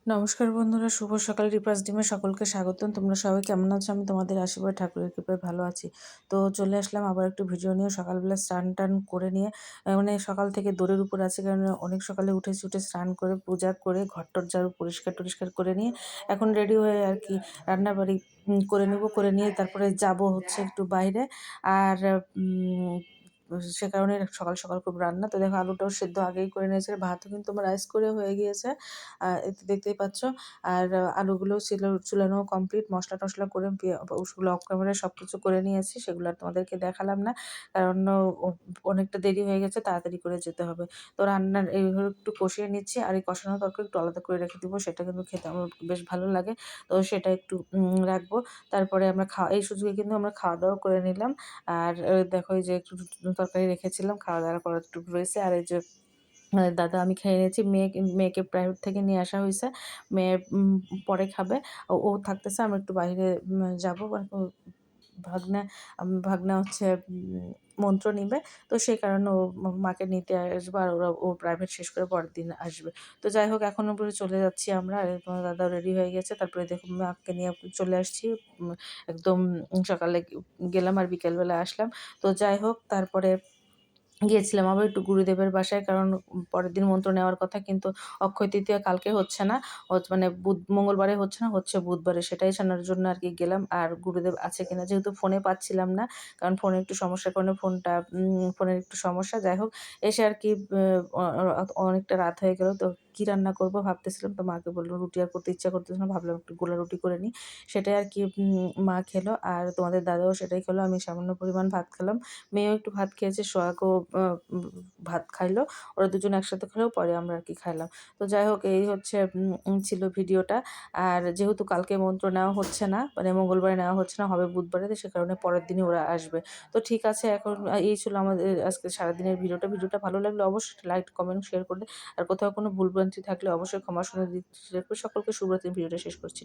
নমস্কার বন্ধুরা, শুভ সকাল। রিপাস ডিমে সকলকে স্বাগতম। তোমরা সবাই কেমন আছো? আমি তোমাদের আশীর্বাদ ঠাকুরের কৃপায় ভালো আছি। তো চলে আসলাম আবার একটু ভিডিও নিয়ে। সকালবেলা স্নান টান করে নিয়ে মানে সকাল থেকে দৌড়ের উপর আছি, কারণ অনেক সকালে উঠেছি। উঠে স্নান করে পূজা করে ঘরটর ঝাড়ু পরিষ্কার টরিষ্কার করে নিয়ে এখন রেডি হয়ে আর কি রান্নাবাড়ি করে নেব। করে নিয়ে তারপরে যাব হচ্ছে একটু বাইরে। আর সে কারণে সকাল সকাল খুব রান্না। তো দেখো আলুটাও সেদ্ধ আগেই করে নিয়েছে। ভাতও কিন্তু আমার রাইস করে হয়ে গিয়েছে। এই তো দেখতেই পাচ্ছ। আর আলুগুলো চুলানো কমপ্লিট। মশলা টশলা করে ওগুলো অফ ক্যামেরায় সবকিছু করে নিয়েছি। সেগুলো আর তোমাদেরকে দেখালাম না। কারণ ও অনেকটা দেরি হয়ে গেছে, তাড়াতাড়ি করে যেতে হবে। তো রান্নার এইভাবে একটু কষিয়ে নিচ্ছি। আর এই কষানো তরকারি একটু আলাদা করে রেখে দিব। সেটা কিন্তু খেতে আমার বেশ ভালো লাগে। তো সেটা একটু রাখবো। তারপরে আমরা এই সুযোগে কিন্তু আমরা খাওয়া-দাওয়া করে নিলাম। আর দেখো এই যে একটু তরকারি রেখেছিলাম, খাওয়া-দাওয়া করার একটু রয়েছে। আর এই যে দাদা আমি খেয়ে নিয়েছি। মেয়েকে প্রাইভেট থেকে নিয়ে আসা হইছে। মেয়ে পরে খাবে। ও থাকতেছে। আমি একটু বাহিরে যাবো। ভাগ্নে ভাগ্না হচ্ছে মন্ত্র নিবে। তো সেই কারণে ও মাকে নিতে আসবে। আর ও প্রাইভেট শেষ করে পরের দিন আসবে। তো যাই হোক, এখন উপরে চলে যাচ্ছি আমরা। আর তোমার দাদাও রেডি হয়ে গেছে। তারপরে দেখুন মাকে নিয়ে চলে আসছি। একদম সকালে গেলাম আর বিকেলবেলা আসলাম। তো যাই হোক, তারপরে গিয়েছিলাম আবার একটু গুরুদেবের বাসায়, কারণ পরের দিন মন্ত্র নেওয়ার কথা, কিন্তু অক্ষয় তৃতীয়া কালকে হচ্ছে না, মানে মঙ্গলবারে হচ্ছে না, হচ্ছে বুধবারে। সেটাই জানার জন্য আর কি গেলাম। আর গুরুদেব আছে কিনা, যেহেতু ফোনে পাচ্ছিলাম না, কারণ ফোনে একটু সমস্যার কারণে ফোনের একটু সমস্যা। যাই হোক, এসে আর কি অনেকটা রাত হয়ে গেল। তো কি রান্না করব ভাবতেছিলাম। তো মাকে বললাম, রুটি আর করতে ইচ্ছা করতেছিল না, ভাবলাম একটু গোলা রুটি করে নিই। সেটাই আর কি মা খেলো। আর তোমাদের দাদাও সেটাই খেলো। আমি সামান্য পরিমাণ ভাত খেলাম। মেয়েও একটু ভাত খেয়েছে, সোহাগও আ উম ভাত খাইলো। ওরা দুজন একসাথে খেলেও পরে আমরা আর কি খাইলাম। তো যাই হোক, এই হচ্ছে ছিল ভিডিওটা। আর যেহেতু কালকে মন্ত্র নেওয়া হচ্ছে না, মানে মঙ্গলবারে নেওয়া হচ্ছে না, হবে বুধবারে। তো সে কারণে পরের দিনই ওরা আসবে। তো ঠিক আছে, এখন এই ছিল আমাদের আজকে সারাদিনের ভিডিওটা। ভিডিওটা ভালো লাগলে অবশ্যই লাইক, কমেন্ট, শেয়ার করবে। আর কোথাও কোনো ভুলভ্রান্তি থাকলে অবশ্যই ক্ষমা সুন্দর দৃষ্টিতে দেখবে। সকলকে শুভরাত্রি। ভিডিওটা শেষ করছি।